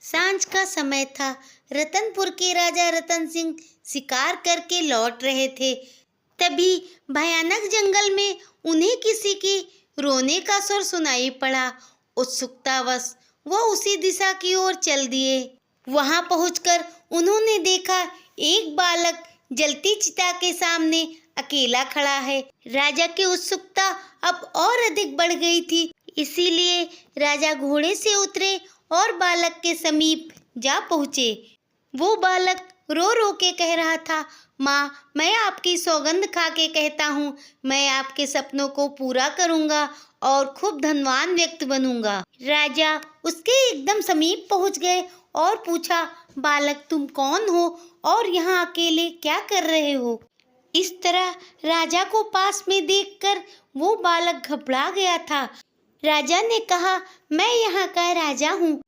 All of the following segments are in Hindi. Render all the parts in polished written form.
सांझ का समय था। रतनपुर के राजा रतन सिंह शिकार करके लौट रहे थे। तभी भयानक जंगल में उन्हें किसी के रोने का स्वर सुनाई पड़ा। उत्सुकतावश वो उसी दिशा की ओर चल दिए। वहां पहुंचकर उन्होंने देखा एक बालक जलती चिता के सामने अकेला खड़ा है। राजा की उत्सुकता अब और अधिक बढ़ गई थी। इसीलिए राजा घोड़े से उतरे और बालक के समीप जा पहुँचे। वो बालक रो रो के कह रहा था, माँ, मैं आपकी सौगंध खा के कहता हूँ, मैं आपके सपनों को पूरा करूँगा और खूब धनवान व्यक्ति बनूंगा। राजा उसके एकदम समीप पहुँच गए और पूछा, बालक, तुम कौन हो और यहाँ अकेले क्या कर रहे हो? इस तरह राजा को पास में देखकर वो बालक घबरा गया था। राजा ने कहा, मैं यहाँ का राजा हूँ,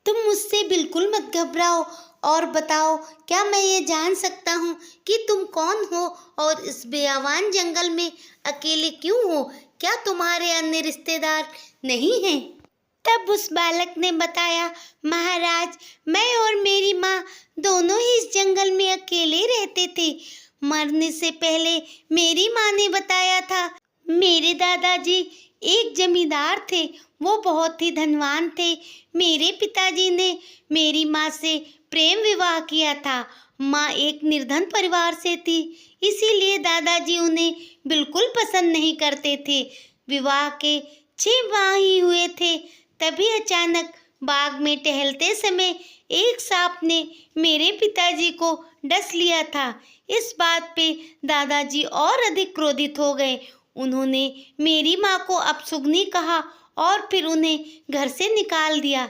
तुम मुझसे बिल्कुल मत घबराओ और बताओ, क्या मैं ये जान सकता हूँ कि तुम कौन हो और इस बेआवान जंगल में अकेले क्यों हो? क्या तुम्हारे अन्य रिश्तेदार नहीं हैं? तब उस बालक ने बताया, महाराज, मैं और मेरी माँ दोनों ही इस जंगल में अकेले रहते थे। मरने से पहले मेरी माँ ने बताया था, मेरे दादाजी एक जमींदार थे, वो बहुत ही धनवान थे। मेरे पिताजी ने मेरी माँ से प्रेम विवाह किया था। माँ एक निर्धन परिवार से थी, इसीलिए दादाजी उन्हें बिल्कुल पसंद नहीं करते थे। विवाह के 6 माह ही हुए थे, तभी अचानक बाग में टहलते समय एक सांप ने मेरे पिताजी को डस लिया था। इस बात पे दादाजी और अधिक क्रोधित हो गए। उन्होंने मेरी माँ को अपशुगनी कहा और फिर उन्हें घर से निकाल दिया।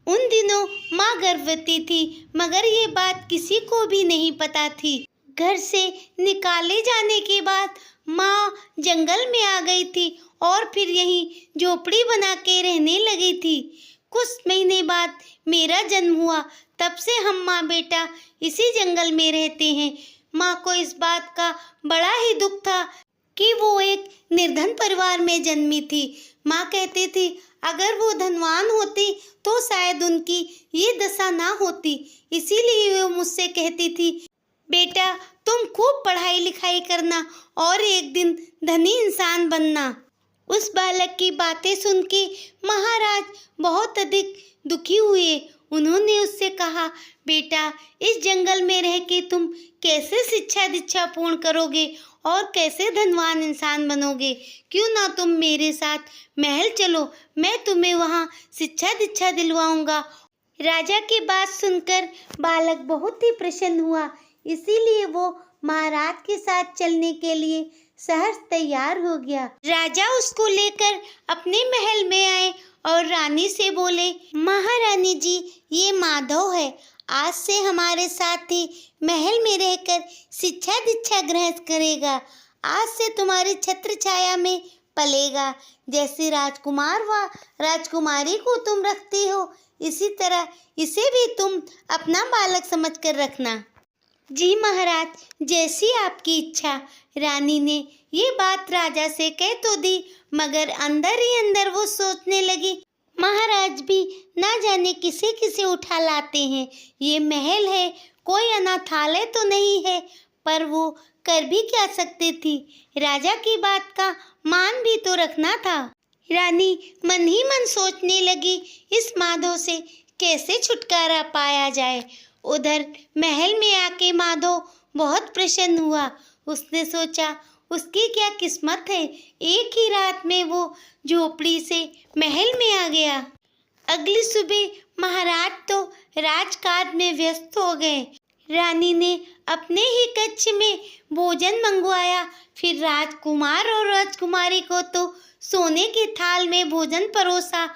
उन दिनों माँ गर्भवती थी, मगर ये बात किसी को भी नहीं पता थी। घर से निकाले जाने के बाद माँ जंगल में आ गई थी और फिर यहीं झोपड़ी बना के रहने लगी थी। कुछ महीने बाद मेरा जन्म हुआ, तब से हम माँ बेटा इसी जंगल में रहते हैं। माँ को इस बात का बड़ा ही दुख था कि वो एक निर्धन परिवार में जन्मी थी। माँ कहती थी, अगर वो धनवान होती तो शायद उनकी ये दशा ना होती। इसीलिए वो मुझसे कहती थी, बेटा, तुम खूब पढ़ाई लिखाई करना और एक दिन धनी इंसान बनना। उस बालक की बातें सुन के महाराज बहुत अधिक दुखी हुए। उन्होंने उससे कहा, बेटा, इस जंगल में रह के तुम कैसे शिक्षा दीक्षा पूर्ण करोगे और कैसे धनवान इंसान बनोगे? क्यों ना तुम मेरे साथ महल चलो, मैं तुम्हें वहाँ शिक्षा दीक्षा दिलवाऊंगा। राजा की बात सुनकर बालक बहुत ही प्रसन्न हुआ, इसीलिए वो महाराज के साथ चलने के लिए सहर्ष तैयार हो गया। राजा उसको लेकर अपने महल में आए और रानी से बोले, महारानी जी, ये माधव है, आज से हमारे साथ ही महल में रहकर शिक्षा दीक्षा ग्रहण करेगा। आज से तुम्हारी छत्र छाया में पलेगा। जैसे राजकुमार व राजकुमारी को तुम रखती हो, इसी तरह इसे भी तुम अपना बालक समझकर रखना। जी महाराज, जैसी आपकी इच्छा। रानी ने ये बात राजा से कह तो दी, मगर अंदर ही अंदर वो सोचने लगी, महाराज भी ना जाने किसे किसे उठा लाते हैं। ये महल है, कोई अनाथालय तो नहीं है, पर वो कर भी क्या सकती थी? राजा की बात का मान भी तो रखना था। रानी मन ही मन सोचने लगी, इस माधव से कैसे छुटकारा पाया जाए। उधर महल में आके माधव बहुत प्रसन्न हुआ। उसने सोचा, उसकी क्या किस्मत है, एक ही रात में वो झोपड़ी से महल में आ गया। अगली सुबह महाराज तो राजकाज में व्यस्त हो गए। रानी ने अपने ही कक्ष में भोजन मंगवाया। फिर राजकुमार और राजकुमारी को तो सोने के थाल में भोजन परोसा,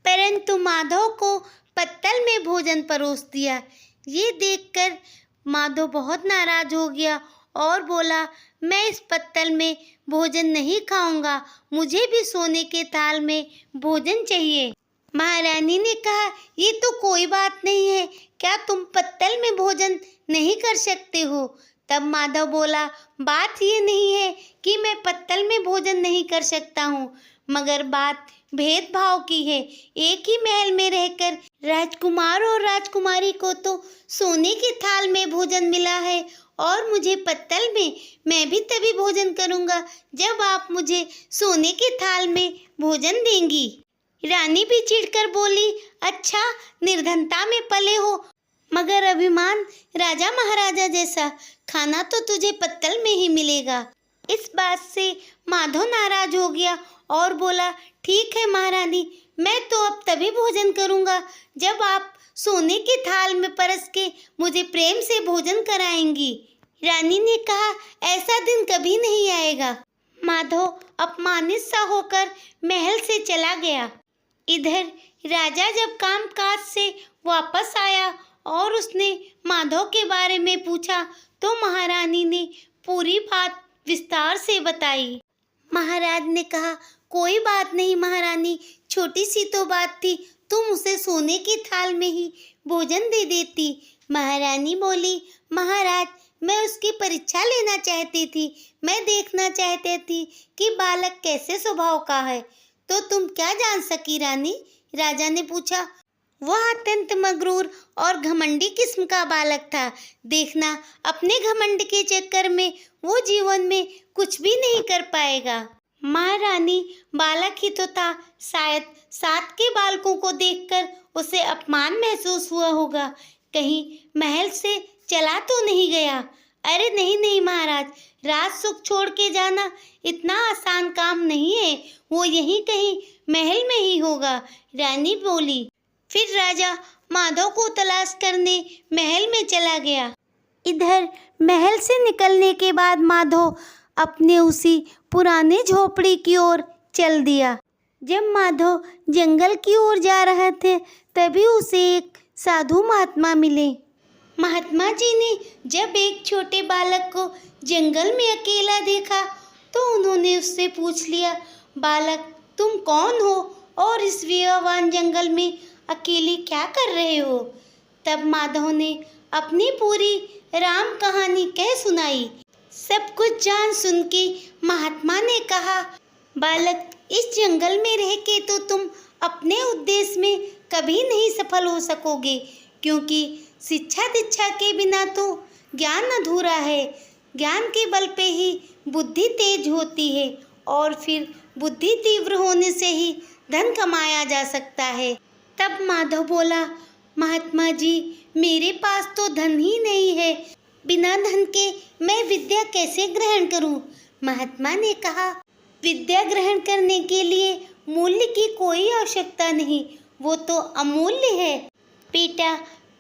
परंतु माधव को पत्तल में भोजन परोस दिया। ये देखकर माधव बहुत नाराज हो गया और बोला, मैं इस पत्तल में भोजन नहीं खाऊंगा, मुझे भी सोने के थाल में भोजन चाहिए। महारानी ने कहा, ये तो कोई बात नहीं है, क्या तुम पत्तल में भोजन नहीं कर सकते हो? तब माधव बोला, बात ये नहीं है कि मैं पत्तल में भोजन नहीं कर सकता हूँ, मगर बात भेदभाव की है। एक ही महल में रहकर राजकुमार और राजकुमारी को तो सोने की थाल में भोजन मिला है और मुझे पत्तल में। मैं भी तभी भोजन करूंगा जब आप मुझे सोने की थाल में भोजन देंगी। रानी भी चिढ़कर बोली, अच्छा, निर्धनता में पले हो मगर अभिमान राजा महाराजा जैसा, खाना तो तुझे पत्तल में ही मिलेगा। इस बात से माधव नाराज हो गया और बोला, ठीक है महारानी, मैं तो अब तभी भोजन करूंगा जब आप सोने की थाल में परस के मुझे प्रेम से भोजन कराएंगी। रानी ने कहा, ऐसा दिन कभी नहीं आएगा। माधव अपमानित सा होकर महल से चला गया। इधर राजा जब कामकाज से वापस आया और उसने माधव के बारे में पूछा तो महारानी ने पूरी बात विस्तार से बताई। महाराज ने कहा, कोई बात नहीं महारानी, छोटी सी तो बात थी, तुम उसे सोने की थाल में ही भोजन दे देती। महारानी बोली, महाराज, मैं उसकी परीक्षा लेना चाहती थी। मैं देखना चाहती थी कि बालक कैसे स्वभाव का है। तो तुम क्या जान सकी रानी? राजा ने पूछा। वह अत्यंत मगरूर और घमंडी किस्म का बालक था। देखना, अपने घमंड के चक्कर में वो जीवन में कुछ भी नहीं कर पाएगा। महारानी, बालक ही तो था, शायद साथ के बालकों को देखकर उसे अपमान महसूस हुआ होगा। कहीं महल से चला तो नहीं गया? अरे नहीं नहीं महाराज, राज सुख छोड़ के जाना इतना आसान काम नहीं है। वो यहीं कहीं महल में ही होगा, रानी बोली। फिर राजा माधव को तलाश करने महल में चला गया। इधर महल से निकलने के बाद माधव अपने उसी पुराने झोपड़ी की ओर चल दिया। जब माधव जंगल की ओर जा रहे थे तभी उसे एक साधु महात्मा मिले। महात्मा जी ने जब एक छोटे बालक को जंगल में अकेला देखा तो उन्होंने उससे पूछ लिया, बालक, तुम कौन हो और इस विवान जंगल में अकेली क्या कर रहे हो? तब माधव ने अपनी पूरी राम कहानी कह सुनाई। सब कुछ जान सुन के महात्मा ने कहा, बालक, इस जंगल में रह के तो तुम अपने उद्देश्य में कभी नहीं सफल हो सकोगे, क्योंकि शिक्षा दीक्षा के बिना तो ज्ञान अधूरा है। ज्ञान के बल पे ही बुद्धि तेज होती है और फिर बुद्धि तीव्र होने से ही धन कमाया जा सकता है। तब माधव बोला, महात्मा जी, मेरे पास तो धन ही नहीं है, बिना धन के मैं विद्या कैसे ग्रहण करूं? महात्मा ने कहा, विद्या ग्रहण करने के लिए मूल्य की कोई आवश्यकता नहीं, वो तो अमूल्य है। बेटा,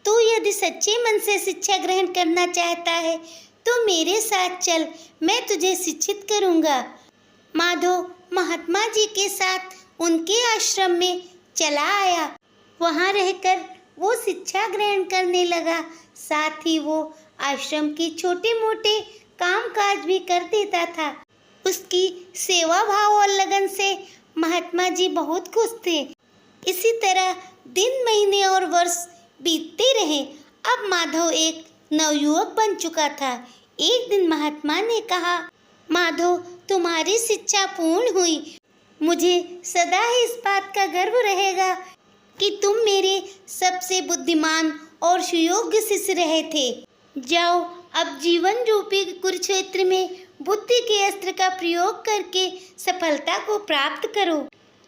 तू यदि सच्चे मन से शिक्षा ग्रहण करना चाहता है तो मेरे साथ चल, मैं तुझे शिक्षित करूंगा। माधव महात्मा जी के साथ उनके आश्रम में चला आया। वहाँ रहकर वो शिक्षा ग्रहण करने लगा। साथ ही वो आश्रम के छोटे मोटे कामकाज भी कर देता था। उसकी सेवा भाव और लगन से महात्मा जी बहुत खुश थे। इसी तरह दिन, महीने और वर्ष बीतते रहे। अब माधव एक नवयुवक बन चुका था। एक दिन महात्मा ने कहा, माधव, तुम्हारी शिक्षा पूर्ण हुई। मुझे सदा ही इस बात का गर्व रहेगा कि तुम मेरे सबसे बुद्धिमान और सुयोग्य शिष्य रहे थे। जाओ, अब जीवन रूपी कुरुक्षेत्र में बुद्धि के अस्त्र का प्रयोग करके सफलता को प्राप्त करो।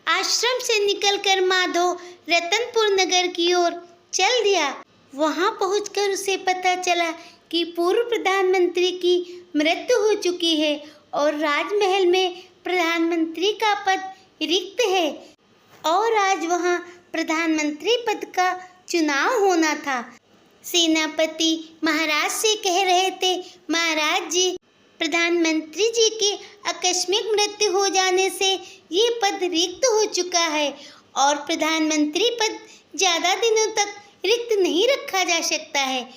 आश्रम से निकलकर माधव रतनपुर नगर की ओर चल दिया। वहां पहुंचकर उसे पता चला कि पूर्व प्रधानमंत्री की मृत्यु हो चुकी है और राजमहल में प्रधानमंत्री का पद रिक्त है और आज वहां प्रधानमंत्री पद का चुनाव होना था। सेनापति महाराज से कह रहे थे, महाराज जी, प्रधानमंत्री जी के आकस्मिक मृत्यु हो जाने से ये पद रिक्त हो चुका है और प्रधानमंत्री पद ज़्यादा दिनों तक रिक्त नहीं रखा जा सकता है।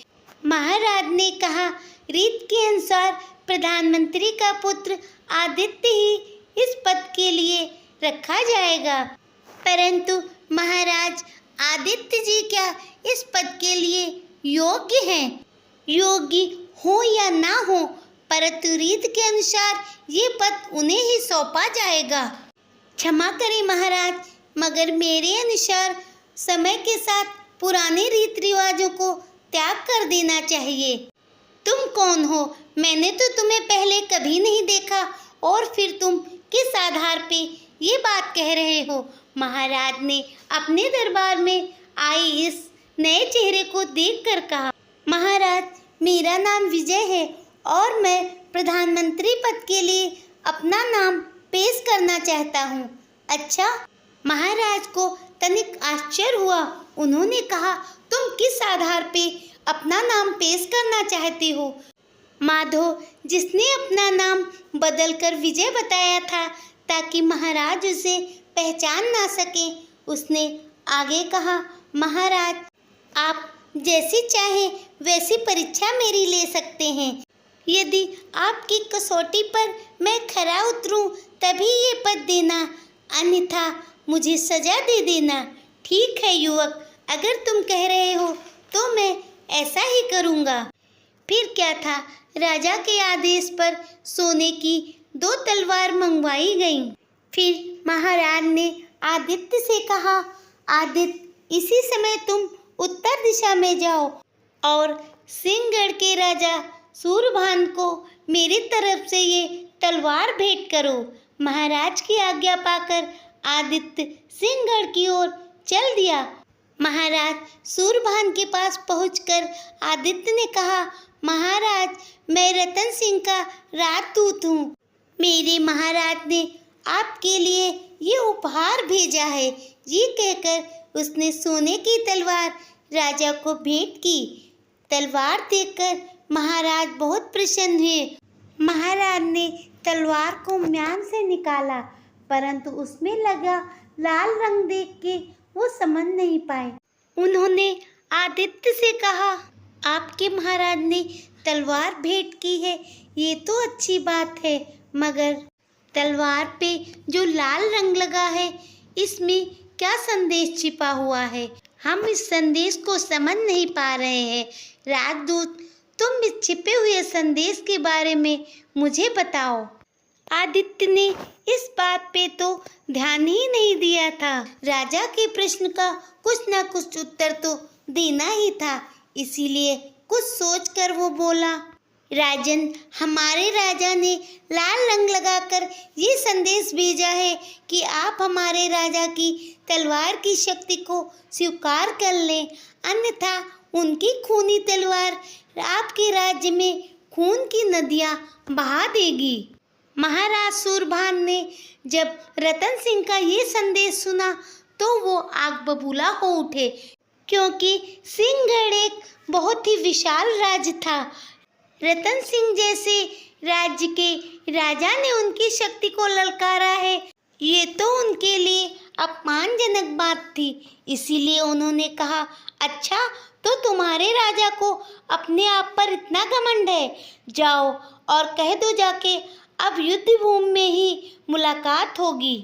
महाराज ने कहा, रीत के अनुसार प्रधानमंत्री का पुत्र आदित्य ही इस पद के लिए रखा जाएगा। परंतु महाराज, आदित्य जी क्या इस पद के लिए योग्य हैं? योग्य हो या ना हो, परंतु रीत के अनुसार ये पद उन्हें ही सौंपा जाएगा। क्षमा करें महाराज, मगर मेरे अनुसार समय के साथ पुराने रीति रिवाजों को त्याग कर देना चाहिए। तुम कौन हो? मैंने तो तुम्हें पहले कभी नहीं देखा और फिर तुम किस आधार पे ये बात कह रहे हो? महाराज ने अपने दरबार में आई इस नए चेहरे को देखकर कहा। महाराज, मेरा नाम विजय है और मैं प्रधानमंत्री पद के लिए अपना नाम पेश करना चाहता हूँ। अच्छा? महाराज को तनिक आश्चर्य हुआ। उन्होंने कहा, तुम किस आधार पे अपना नाम पेश करना चाहते हो? माधव, जिसने अपना नाम बदलकर विजय बताया था ताकि महाराज उसे पहचान ना सके, उसने आगे कहा, महाराज, आप जैसी चाहें वैसी परीक्षा मेरी ले सकते हैं। यदि आपकी कसौटी पर मैं खरा उतरूं तभी ये पद देना, अन्यथा मुझे सजा दे देना। ठीक है युवक, अगर तुम कह रहे हो तो मैं ऐसा ही करूँगा। फिर क्या था, राजा के आदेश पर सोने की 2 तलवार मंगवाई गईं। फिर महाराज ने आदित्य से कहा, आदित्य, इसी समय तुम उत्तर दिशा में जाओ और सिंहगढ़ के राजा सूरभान को मेरी तरफ से ये तलवार भेंट करो। महाराज की आज्ञा पाकर आदित्य सिंहगढ़ की ओर चल दिया। महाराज सूरभान के पास पहुंचकर आदित्य ने कहा, महाराज, मैं रतन सिंह का राजदूत हूँ। मेरे महाराज ने आपके लिए ये उपहार भेजा है। ये कहकर उसने सोने की तलवार राजा को भेंट की। तलवार देखकर महाराज बहुत प्रसन्न हुए। महाराज ने तलवार को म्यान से निकाला, परंतु उसमें लगा लाल रंग देख के वो समझ नहीं पाए। उन्होंने आदित्य से कहा, आपके महाराज ने तलवार भेंट की है, ये तो अच्छी बात है, मगर तलवार पे जो लाल रंग लगा है, इसमें क्या संदेश छिपा हुआ है? हम इस संदेश को समझ नहीं पा रहे हैं। राजदूत, तुम इस छिपे हुए संदेश के बारे में मुझे बताओ। आदित्य ने इस बात पे तो ध्यान ही नहीं दिया था। राजा के प्रश्न का कुछ ना कुछ उत्तर तो देना ही था, इसीलिए कुछ सोचकर वो बोला, राजन, हमारे राजा ने लाल रंग लगाकर ये संदेश भेजा है कि आप हमारे राजा की तलवार की शक्ति को स्वीकार कर लें, अन्यथा उनकी खूनी तलवार आपके राज्य में खून की नदियाँ बहा देगी। महाराज सूरभान ने जब रतन सिंह का ये संदेश सुना तो वो आग बबूला हो उठे, क्योंकि सिंहगढ़ एक बहुत ही विशाल राज्य था। रतन सिंह जैसे राज्य के राजा ने उनकी शक्ति को ललकारा है, ये तो उनके लिए अपमानजनक बात थी। इसीलिए उन्होंने कहा, अच्छा, तो तुम्हारे राजा को अपने आप पर इतना घमंड है? जाओ और कह दो जाके अब युद्ध भूमि में ही मुलाकात होगी।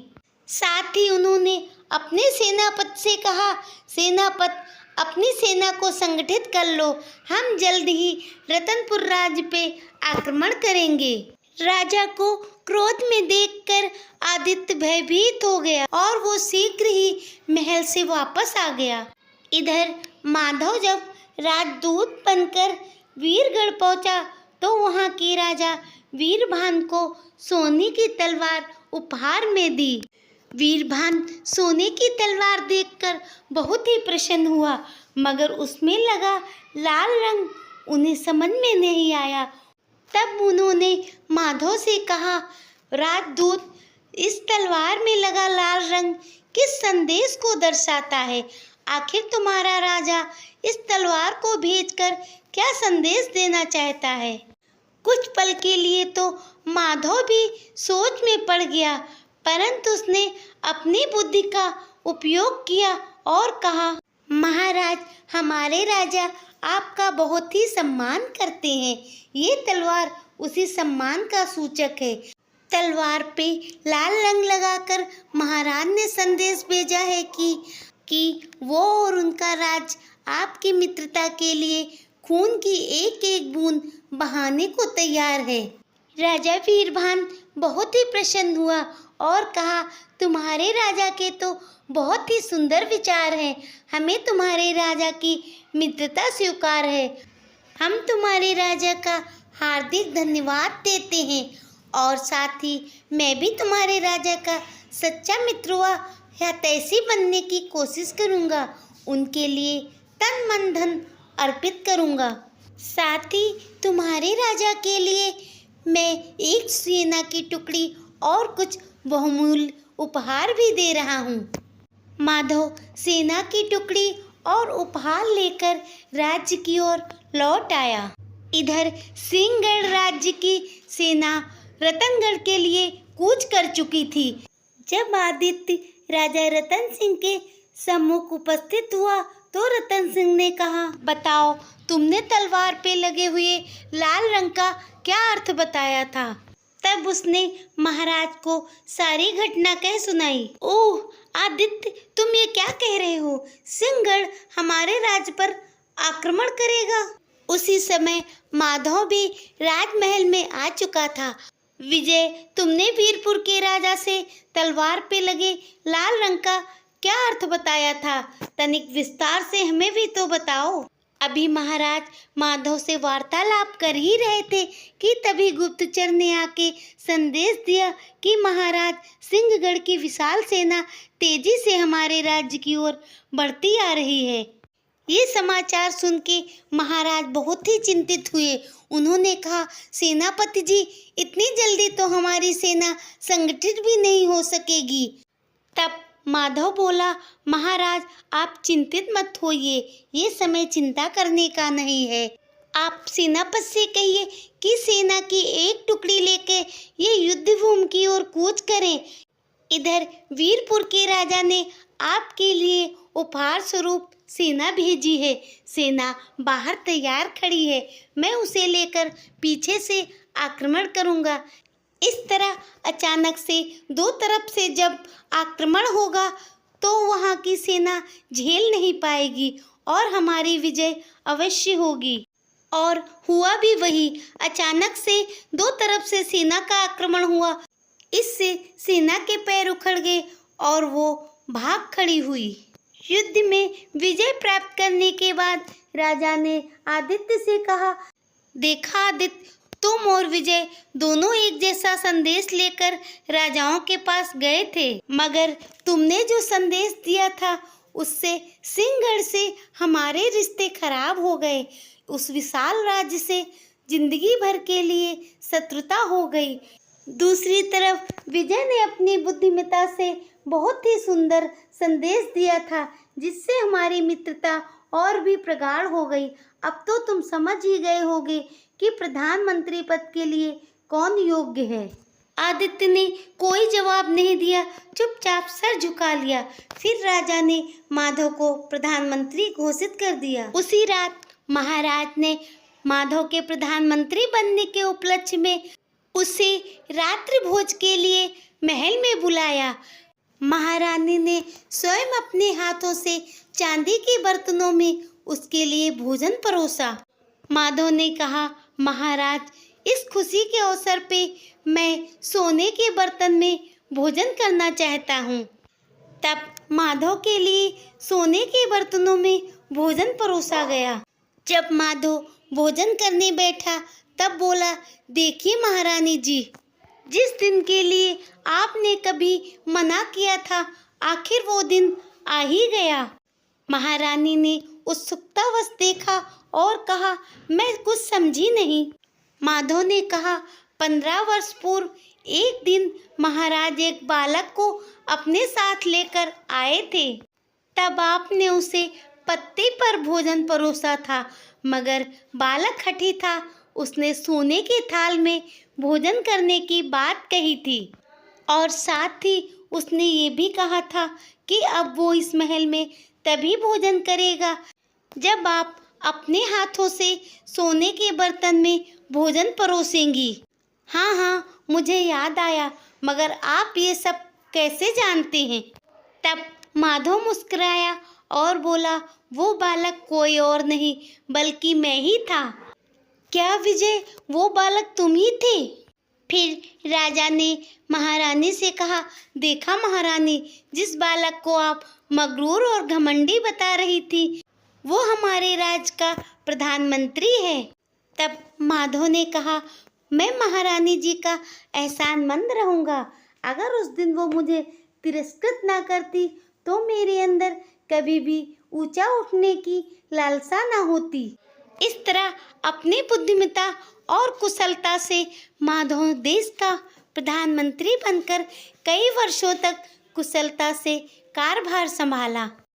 साथ ही उन्होंने अपने सेनापति से कहा, सेनापति, अपनी सेना को संगठित कर लो, हम जल्द ही रतनपुर राज्य पे आक्रमण करेंगे। राजा को क्रोध में देखकर आदित्य भयभीत हो गया और वो शीघ्र ही महल से वापस आ गया। इधर माधव जब राजदूत बनकर वीरगढ़ पहुंचा तो वहां के राजा वीरभान को सोने की तलवार उपहार में दी। वीरभान सोने की तलवार देखकर बहुत ही प्रसन्न हुआ, मगर उसमें लगा लाल रंग उन्हें समझ में नहीं आया। तब उन्होंने माधव से कहा, राजदूत, इस तलवार में लगा लाल रंग किस संदेश को दर्शाता है? आखिर तुम्हारा राजा इस तलवार को भेजकर क्या संदेश देना चाहता है? कुछ पल के लिए तो माधव भी सोच में पड़ गया, परंतु उसने अपनी बुद्धि का उपयोग किया और कहा, महाराज, हमारे राजा आपका बहुत ही सम्मान करते हैं। ये तलवार उसी सम्मान का सूचक है। तलवार पे लाल रंग लगाकर महाराज ने संदेश भेजा है कि वो और उनका राज आपकी मित्रता के लिए खून की एक एक बूंद बहाने को तैयार है। राजा वीरभान बहुत ही प्रसन्न हुआ और कहा, तुम्हारे राजा के तो बहुत ही सुंदर विचार हैं। हमें तुम्हारे राजा की मित्रता स्वीकार है। हम तुम्हारे राजा का हार्दिक धन्यवाद देते हैं और साथ ही मैं भी तुम्हारे राजा का सच्चा मित्र हुआ या तैसी बनने की कोशिश करूँगा। उनके लिए तन मन धन अर्पित करूँगा। साथ ही तुम्हारे राजा के लिए मैं एक सेना की टुकड़ी और कुछ बहुमूल्य उपहार भी दे रहा हूँ। माधव सेना की टुकड़ी और उपहार लेकर राज्य की ओर लौट आया। इधर सिंहगढ़ राज्य की सेना रतनगढ़ के लिए कूच कर चुकी थी। जब आदित्य राजा रतन सिंह के सम्मुख उपस्थित हुआ तो रतन सिंह ने कहा, बताओ, तुमने तलवार पे लगे हुए लाल रंग का क्या अर्थ बताया था? तब उसने महाराज को सारी घटना कह सुनाई। ओह आदित्य, तुम ये क्या कह रहे हो? सिंहगढ़ हमारे राज्य पर आक्रमण करेगा? उसी समय माधव भी राजमहल में आ चुका था। विजय, तुमने वीरपुर के राजा से तलवार पे लगे लाल रंग का क्या अर्थ बताया था? तनिक विस्तार से हमें भी तो बताओ। अभी महाराज माधव से वार्तालाप कर ही रहे थे कि तभी गुप्तचर ने आके संदेश दिया कि महाराज, सिंहगढ़ की विशाल सेना तेजी से हमारे राज्य की ओर बढ़ती आ रही है। ये समाचार सुन के महाराज बहुत ही चिंतित हुए। उन्होंने कहा, सेनापति जी, इतनी जल्दी तो हमारी सेना संगठित भी नहीं हो सकेगी। तब माधव बोला, महाराज आप चिंतित मत होइए, ये समय चिंता करने का नहीं है। आप सेनापति से कहिए कि सेना की एक टुकड़ी लेके ये युद्ध भूमि की ओर कूच करें। इधर वीरपुर के राजा ने आपके लिए उपहार स्वरूप सेना भेजी है। सेना बाहर तैयार खड़ी है। मैं उसे लेकर पीछे से आक्रमण करूंगा। इस तरह अचानक से दो तरफ से जब आक्रमण होगा तो वहां की सेना झेल नहीं पाएगी और हमारी विजय अवश्य होगी। और हुआ भी वही। अचानक से दो तरफ से सेना का आक्रमण हुआ। इससे सेना के पैर उखड़ गए और वो भाग खड़ी हुई। युद्ध में विजय प्राप्त करने के बाद राजा ने आदित्य से कहा, देखा आदित्य, तुम और विजय दोनों एक जैसा संदेश लेकर राजाओं के पास गए थे, मगर तुमने जो संदेश दिया था उससे सिंहगढ़ से हमारे रिश्ते खराब हो गए। उस विशाल राज्य से जिंदगी भर के लिए शत्रुता हो गई। दूसरी तरफ विजय ने अपनी बुद्धिमत्ता से बहुत ही सुंदर संदेश दिया था, जिससे हमारी मित्रता और भी प्रगाढ़ हो गई। अब तो तुम समझ ही गए होगे कि प्रधानमंत्री पद के लिए कौन योग्य है। आदित्य ने कोई जवाब नहीं दिया, चुपचाप सर झुका लिया। फिर राजा ने माधव को प्रधानमंत्री घोषित कर दिया। उसी रात महाराज ने माधव के प्रधानमंत्री बनने के उपलक्ष्य में उसे रात्रि भोज के लिए महल में बुलाया। महारानी ने स्वयं अपने हाथों से चांदी के बर्तनों में उसके लिए भोजन परोसा। माधव ने कहा, महाराज, इस खुशी के अवसर पे मैं सोने के बर्तन में भोजन करना चाहता हूँ। तब माधव के लिए सोने के बर्तनों में भोजन परोसा गया। जब माधव भोजन करने बैठा तब बोला, देखिए महारानी जी, जिस दिन के लिए आपने कभी मना किया था, आखिर वो दिन आ ही गया। महारानी ने उत्सुकतावश देखा और कहा, मैं कुछ समझी नहीं। माधव ने कहा, 15 वर्ष पूर्व एक दिन महाराज एक बालक को अपने साथ लेकर आए थे। तब आपने उसे पत्ते पर भोजन परोसा था, मगर बालक हठी था। उसने सोने के थाल में भोजन करने की बात कही थी और साथ ही उसने ये भी कहा था कि अब वो इस महल में तभी भोजन करेगा जब आप अपने हाथों से सोने के बर्तन में भोजन परोसेंगी। हाँ हाँ, मुझे याद आया, मगर आप ये सब कैसे जानते हैं? तब माधव मुस्कुराया और बोला, वो बालक कोई और नहीं, बल्कि मैं ही था। क्या विजय, वो बालक तुम ही थे? फिर राजा ने महारानी से कहा, देखा महारानी, जिस बालक को आप मगरूर और घमंडी बता रही थी, वो हमारे राज का प्रधानमंत्री है। तब माधव ने कहा, मैं महारानी जी का एहसानमंद रहूँगा। अगर उस दिन वो मुझे तिरस्कृत ना करती तो मेरे अंदर कभी भी ऊंचा उठने की लालसा ना होती। इस तरह अपनी बुद्धिमत्ता और कुशलता से माधव देश का प्रधानमंत्री बनकर कई वर्षों तक कुशलता से कार्यभार संभाला।